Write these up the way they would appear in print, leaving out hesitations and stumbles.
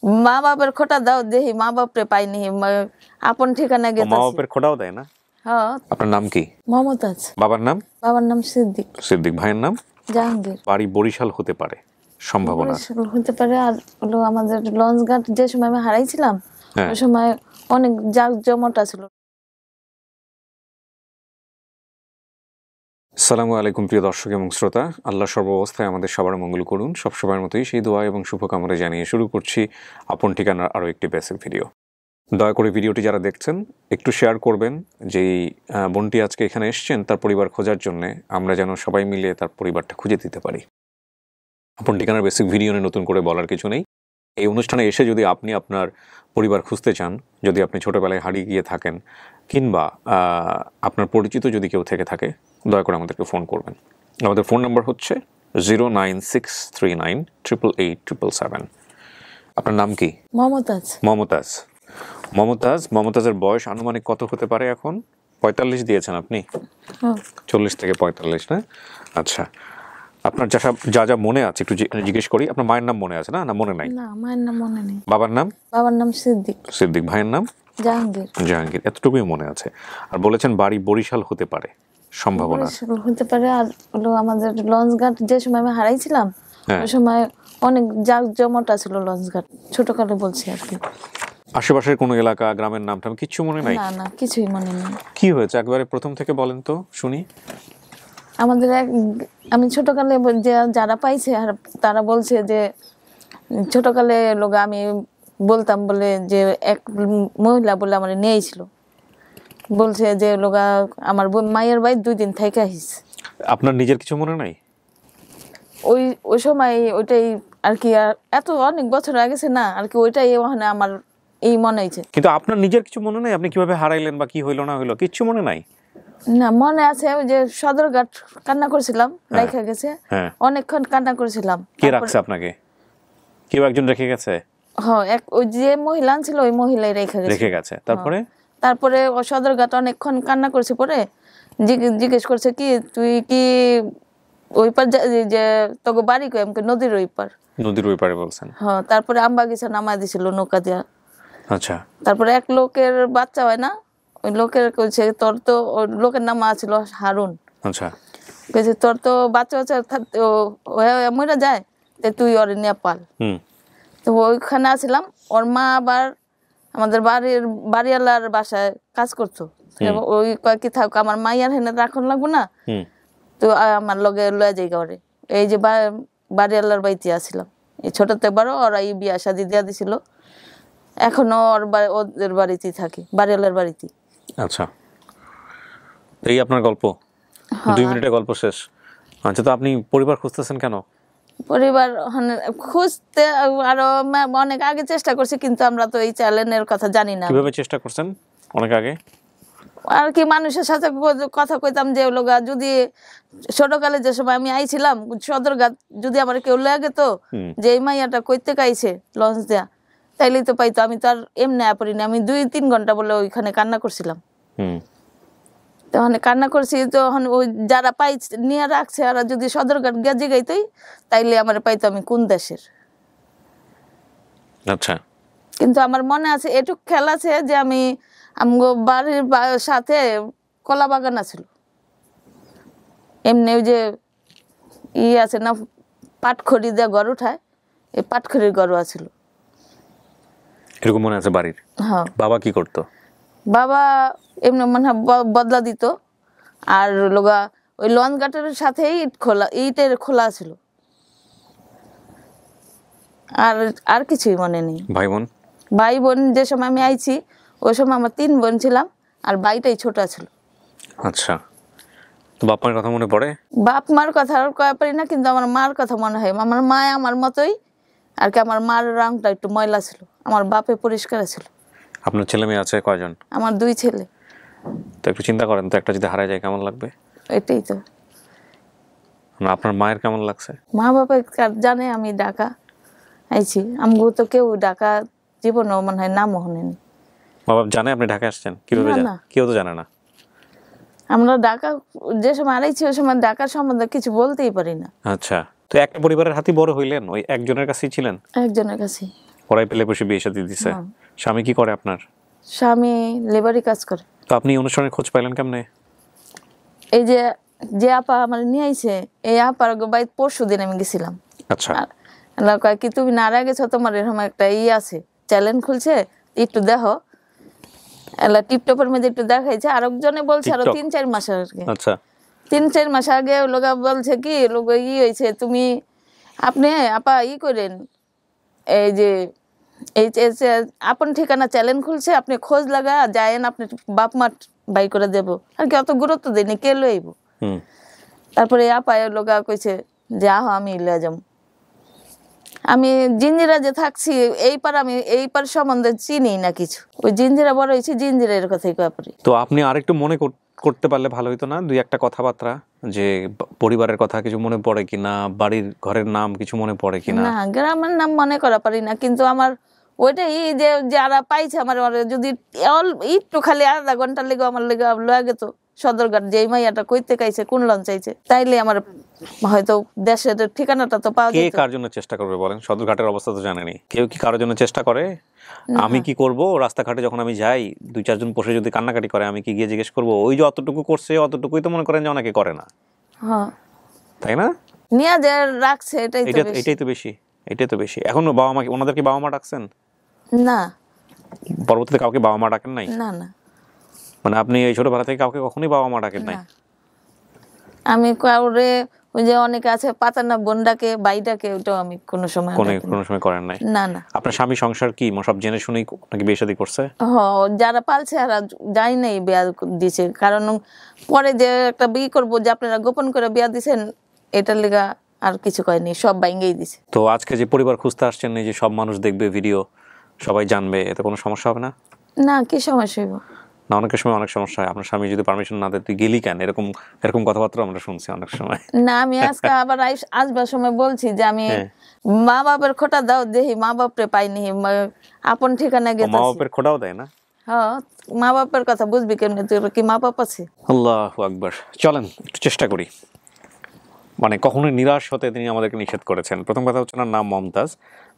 মা বাবার খোটা দাও দেখি মা বাপরে পাইনি আপন ঠিকানা গেছে মা বাপের খোটাও দেয় না। হ্যাঁ। আপনার নাম কি? মমতাজ। বাবার নাম? বাবার নাম সিদ্দিক। সিদ্দিক। ভাইয়ের নাম? জাহাঙ্গীর। বাড়ি বরিশাল হতে পারে, সম্ভাবনা হতে পারে। আর হলো আমাদের লঞ্চ ঘাট যে সময় আমি হারাইছিলাম ওই সময় অনেক জাঁকজমট ছিল। আসসালামু আলাইকুম প্রিয় দর্শক এবং শ্রোতা, আল্লাহ সর্বাবস্থায় আমাদের সবার মঙ্গল করুন। সবসময়ের মতোই সেই দোয়া এবং শুভকামনা জানিয়ে শুরু করছি আপন ঠিকানার আরও একটি বেসিক ভিডিও। দয়া করে ভিডিওটি যারা দেখছেন একটু শেয়ার করবেন। যেই বোনটি আজকে এখানে এসছেন তার পরিবার খোঁজার জন্যে, আমরা যেন সবাই মিলে তার পরিবারটা খুঁজে দিতে পারি। আপন ঠিকানার বেসিক ভিডিও নিয়ে নতুন করে বলার কিছু নেই। এই অনুষ্ঠানে এসে যদি আপনি আপনার পরিবার খুঁজতে চান, যদি আপনি ছোটোবেলায় হারিয়ে গিয়ে থাকেন কিংবা আপনার পরিচিত যদি কেউ থেকে থাকে, দয়া করে আমাদেরকে ফোন করবেন। আমাদের ফোন নাম্বার হচ্ছে 09639888777। আপনার নাম কি? মমতাজ। মমতাজ। মমতাজের বয়স আনুমানিক কত হতে পারে এখন? 45 দিয়েছেন আপনি? 40 থেকে 45 না? আচ্ছা, আপনার যা যা মনে আছে একটু জিজ্ঞেস করি। আপনার মায়ের নাম মনে আছে না? না মনে নাই? না, মায়ের নাম মনে নেই। বাবার নাম? বাবার নাম সিদ্দিক। সিদ্দিক। ভাইয়ের নাম? জাহাঙ্গীর। জাহাঙ্গীর। এতটুকুই মনে আছে। আর বলেছেন বাড়ি বরিশাল হতে পারে, সম্ভাবনা হতে পারে। আর হলো আমাদের লঞ্চ ঘাট যে সময় আমি হারাইছিলাম ওই সময় অনেক জাঁকজমট ছিল লঞ্চ ঘাট, ছোটকালে বলছি আর কি। আশেপাশের কোনো এলাকা, গ্রামের নামটা কিচ্ছু মনে নাই? না না, কিছুই মনে নেই। কি হয়েছে একবারে প্রথম থেকে বলেন তো শুনি। আমাদের আমি ছোটকালে যারা পাইছে আর তারা বলছে যে ছোটকালে লোক আমি বলতাম বলে যে এক মহিলা বলে আমার নিয়েছিল, বলছে যে লোকা আমার মায়ের বাড়ি 2 দিন থেকে আসিস। আপনার নিজের কিছু মনে নাই? ওই সময় ওইটাই আর কি, এত অনেক বছর আগেছে না আর কি, ওইটাই ওখানে আমার এই মনে হয়েছে। কিন্তু আপনার নিজের কিছু মনে নাই? আপনি কিভাবে হারাইলেন বা কি হইলো না হইলো কিচ্ছু মনে নাই? না, মনে আছে ওই যে সদরঘাট কান্না করেছিলাম, রেখে গেছে অনেকক্ষণ কান্না করেছিলাম। কে রাখছে আপনাকে? কেউ একজন রেখে গেছে? হ্যাঁ, ওই যে মহিলা ছিল ওই মহিলাই রেখে গেছে। তারপরে ও সদরঘাট অনেকক্ষণ কান্না করছে, পরে জিজ্ঞেস করছে কি তুই কি ওই পার যে তোকে বাড়ি কই? আমাকে নদীর ওই পারে বলছেন। হ্যাঁ, তারপরে আমবাগিচা নামাই দিছিল নৌকা দিয়া। আচ্ছা। তারপরে এক লোকের বাচ্চা হয় না, ওই লোকের কইছে তোর তো, লোকের নাম ছিল হারুন। আচ্ছা। কইছে তোর তো বাচ্চা মরে যায়, তুই ওরে নিয়ে পাল। তো ওইখানে আসছিলাম, ওর মা আবার আমাদের বাড়িওয়ালার বাসায় কাজ করতো। ওই কয়েকটি থাক আমার মাইয়ার হেনে রাখন লাগবো না, তো আমার লগে লয়ে যাই ঘরে। এই যে বাড়িওয়ালার বাড়িতে আসছিলাম, এই ছোটতে বড় ওরা এই বিয়া শাদি দিয়া দিছিল, এখনো ওদের বাড়িতেই থাকি, বাড়িওয়ালার বাড়িতেই। আচ্ছা, এই আপনার গল্প? 2 মিনিটে গল্প শেষ? আচ্ছা, তো আপনি পরিবার খুঁজতেছেন কেন? পরিবার খুঁজতে আরো অনেক আগে চেষ্টা করছি, কিন্তু আমরা তো এই চ্যানেলের কথা জানি না। কিভাবে চেষ্টা করছেন অনেক আগে? আর কি, মানুষের সাথে কথা কইতাম যে লোক যদি ছোটকালে যে সময় আমি আইছিলাম সদরঘাট, যদি আমার কেউ লাগে তো যে এই মাইয়াটা কইতে কাইছে লঞ্চ দেয়া, তাইলেই তো পাইতো। আমি তো আর এমনি পারিনি, আমি 2-3 ঘন্টা বলে ওইখানে কান্না করছিলাম। তখন কান্না করছি, তখন ওই যারা নিয়ে রাখছে আর যদি সদরঘাট গিয়ে জিগাইতই তাইলে আমার পাইতো আমি কোন দেশের। আচ্ছা। কিন্তু আমার মনে আছে এটুক খেয়াল আছে যে আমি আমগো বাড়ির সাথে কলা বাগান আছিল, এমনি ওই যে আছে না পাটখড়ি দিয়ে ঘর উঠায়, এই পাটখড়ির ঘর আছিল। এরকম মনে আছে বাড়ির? হ্যাঁ। বাবা কি করতো? বাবা এমনি মনে হয় বদলা দিত, আর লোগা ওই লঞ্চ ঘাটের সাথে ইটের খোলা ছিল, আর কিছুই মনে নেই। ভাই বোন যে সময় আমি আইছি ওই সময় আমার 3 বোন ছিলাম, আর ভাইটাই ছোট ছিল। আচ্ছা, তো বাপ মার কথা মনে পড়ে? বাপ মার কথা আর কয়া পারি না, কিন্তু আমার মার কথা মনে হয়। আমার মা আমার মতোই আর কি, আমার মার রংটা একটু ময়লা ছিল, আমার বাপে পরিষ্কার ছিল। আপনার ছেলে মেয়ে আছে কয়জন? আমার 2 ছেলে। তো একটু চিন্তা করেন তো, একটা যদি হারায় যায় কেমন লাগবে? এটাই তো। আপনার মায়ের কেমন লাগছে? মা বাবা জানে আমি ঢাকা আইছি, আমগো তো কেউ ঢাকা জীবনেও মনে হয় নামও শুনেনি। মা বাবা জানে আপনি ঢাকা আসছেন? কিভাবে জানে? কেউ তো জানে না। আমরা ঢাকা যে সময় আইছি ওই সময় ঢাকার সম্বন্ধে কিছু বলতেই পারি না। আচ্ছা, তো একটা পরিবারের হাতে বড় হইলেন, ওই একজনের কাছেই ছিলেন? একজনের কাছেই। পড়াই পেলে বসে বিয়ে শাদী দিছে। স্বামী কি করে আপনার? স্বামী লেবারি কাজ করে। তো আপনি অনুষ্ঠানের খোঁজ পাইলেন কেমনে? এই যে আপা আমার নিয়ে আইছে, এই আপার বাড়িতে পরশু দিন আমি গেছিলাম। আচ্ছা, কয় কি তুমি নাড়া গেছো, তোমার এরকম একটা আছে, চ্যালেঞ্জ খুলছে, একটু দেখো। এলা টিপটপের মধ্যে একটু দেখাইছে, আরেকজনে বলছে আরো 3-4 মাস আগে। আচ্ছা, 3-4 মাস আগে লোক বলছে কি লোক হয়েছে, তুমি আপনি আপা করেন, এই যে এই আপন ঠিকানা চ্যালেঞ্জ খুলছে, আপনি খোঁজ লাগা যায়েন, আপনি বাপ মা বাই করে দেব। আর কি অত গুরুত্ব দেয়নি, কে লইব। তারপরে আপা লোকা কইছে যে আহ আমি লয়ে যাম। আমি জিঞ্জিরা যে থাকছি এই পার সম্বন্ধে চিনি না কিছু। ওই জিঞ্জিরা বড় হয়েছে, জিঞ্জিরের কথাই কয়া পারি। তো আপনি আরেকটু মনে করতে পারলে ভালো হইতো না? দুই একটা কথাবার্তা, যে পরিবারের কথা কিছু মনে পড়ে কিনা, বাড়ির ঘরের নাম কিছু মনে পড়ে কিনা? না, গ্রামের নাম মনে করা পারি না, কিন্তু আমার ওইটাই যে যারা পাইছে আমার যদি একটু খালি আধা ঘন্টার লেগে আমার লেগে লয়ে গেত সদরঘাট, যেই মাইয়াটা কইতে কাইছে, কোন লঞ্চ চাইছে, তাইলে আমার হয়তো দেশের ঠিকানাটা তো পাওয়া যেত। কে কার জন্য চেষ্টা করবে বলেন? সদরঘাটের অবস্থা তো জানেনি। কেউ কি কারোর জন্য চেষ্টা করে? আমি কি করব, রাস্তাঘাটে যখন আমি যাই 2-4 জন বসে যদি কান্নাকাটি করে, আমি কি গিয়ে জিজ্ঞেস করবো ওই যে অতটুকু করছে, অতটুকুই তো মনে করেন যে অনেকে করে না, তাই না? নিয়ে যে রাখছে এটাই তো বেশি। এখন বাবা মা, ওনাদেরকে বাবা মা ডাকছেন না? পরবর্তীতে কাউকে বাবা মা ডাকেন নাই? না না, মানে আপনি এই ছোটবেলা থেকে কাউকে কখনোই বাবা মা ডাকেন নাই? আমি কাউরে ওই যে অনেকে আছে পাতানা বোনটাকে বাইটাকে, ওটাও আমি কোনো সময় করেন নাই? না না। আপনার স্বামী সংসার কি সব জেনে শুনেই নাকি বিয়ে শাদী করছে? যারা পালছে আর যাই নাই বিয়া দিছে, কারণ পরে যে একটা বিয়ে করবো যে আপনারা গোপন করে বিয়া দিছেন, এটার লেগা আর কিছু কয়নি, সব বাইঙ্গেই দিছে। তো আজকে যে পরিবার খুঁজতে আসছেন, এই যে সব মানুষ দেখবে ভিডিও, সবাই জানবে, এতে কোনো সমস্যা হবে না? না, কি সমস্যা হইব না? অনেকের সময় অনেক সমস্যা হয়। আপনার স্বামী যদি পারমিশন না দেয়, তুই গেলি কেন, এরকম কথাবার্তা আমরা শুনছি অনেক সময়। না, আমি আজকে আবার আসবার সময় বলছি যে আমি মা বাবার খোটা দাও, দেখি মা বাপরে পাইনি, আপন ঠিকানা গেছে। মা বাপের খোটাও দেয় না? হ্যাঁ, মা বাপের কথা বুঝবি কেমনি, তোর কি মা বাপ আছে? আল্লাহু আকবার। চলেন একটু চেষ্টা করি। মানে কখনোই নিরাশ হতে তিনি আমাদেরকে নিষেধ করেছেন। প্রথম কথা হচ্ছে ওনার নাম মমতাজ,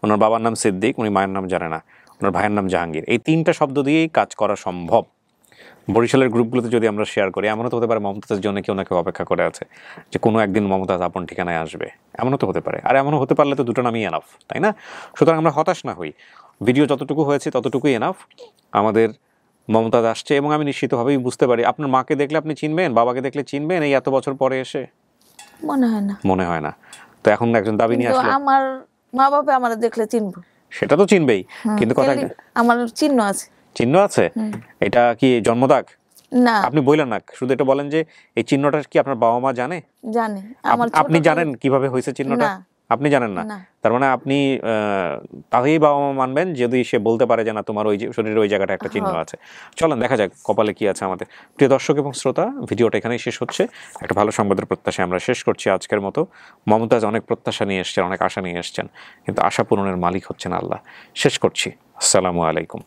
ওনার বাবার নাম সিদ্দিক, উনি মায়ের নাম জানে না, ওনার ভাইয়ের নাম জাহাঙ্গীর। এই 3টা শব্দ দিয়েই কাজ করা সম্ভব। বরিশালের গ্রুপগুলোতে যদি আমরা শেয়ার করি, এমনও তো হতে পারে মমতাজের জন্য কেউ না কেউ অপেক্ষা করে আছে, যে কোনো একদিন মমতাজ আপন ঠিকানায় আসবে, এমনও তো হতে পারে। আর এমনও হতে পারলে তো দুটো নামই এনাফ, তাই না? সুতরাং আমরা হতাশ না হই, ভিডিও যতটুকু হয়েছে ততটুকুই এনাফ। আমাদের মমতাজ আসছে, এবং আমি নিশ্চিতভাবেই বুঝতে পারি আপনার মাকে দেখলে আপনি চিনবেন, বাবাকে দেখলে চিনবেন, এই এত বছর পরে এসে মনে হয় না। তো এখন একজন দাবি নিয়ে আসলে আমার মা বাবা আমার দেখলে চিনবো, সেটা তো চিনবেই, কিন্তু কথা আমার চিহ্ন আছে। এটা কি জন্মদাগ? না, আপনি বললেন না, শুধু এটা বলেন যে এই চিহ্নটা কি আপনার বাবা মা জানে? আপনি জানেন কিভাবে হয়েছে চিহ্নটা? আপনি জানেন না? তার মানে আপনি তাকেই বাবা মা মানবেন যদি সে বলতে পারে যে না, তোমার ওই শরীরের ওই জায়গাটা একটা চিহ্ন আছে। চলেন দেখা যাক কপালে কি আছে আমাদের। প্রিয় দর্শক এবং শ্রোতা, ভিডিওটা এখানেই শেষ হচ্ছে। একটা ভালো সংবাদের প্রত্যাশায় আমরা শেষ করছি আজকের মতো। মমতাজ অনেক প্রত্যাশা নিয়ে এসছেন, অনেক আশা নিয়ে এসছেন, কিন্তু আশা পূরণের মালিক হচ্ছেন আল্লাহ। শেষ করছি। আসসালামু আলাইকুম।